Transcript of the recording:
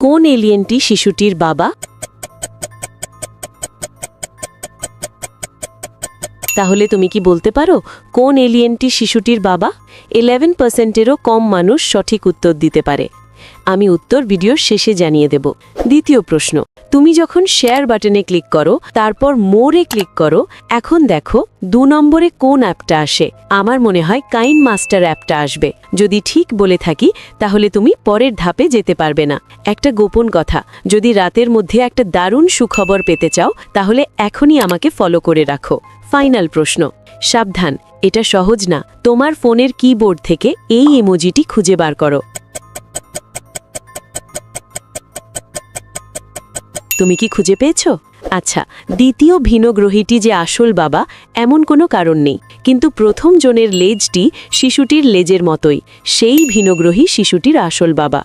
কোন এলিয়েনটি শিশুটির বাবা? তাহলে তুমি কি বলতে পারো কোন এলিয়েনটি শিশুটির বাবা? 11%-এরও কম মানুষ সঠিক উত্তর দিতে পারে। আমি উত্তর ভিডিওর শেষে জানিয়ে দেব। দ্বিতীয় প্রশ্ন, তুমি যখন শেয়ার বাটনে ক্লিক করো তারপর মোরে ক্লিক করো, এখন দেখো 2 নম্বরে কোন অ্যাপটা আসে? আমার মনে হয় কাইন মাস্টার অ্যাপটা আসবে। যদি ঠিক বলে থাকি তাহলে তুমি পরের ধাপে যেতে পারবে না। একটা গোপন কথা, যদি রাতের মধ্যে একটা দারুণ সুখবর পেতে চাও তাহলে এখনই আমাকে ফলো করে রাখো। ফাইনাল প্রশ্ন, সাবধান, এটা সহজ না। তোমার ফোনের কিবোর্ড থেকে এই ইমোজিটি খুঁজে বার করো। তুমি কি খুঁজে পেয়েছো? আচ্ছা, দ্বিতীয় ভিনগ্রহীটি যে আসল বাবা এমন কোনো কারণ নেই, কিন্তু প্রথম জনের লেজটি শিশুটির লেজের মতোই। সেই ভিনগ্রহী শিশুটির আসল বাবা।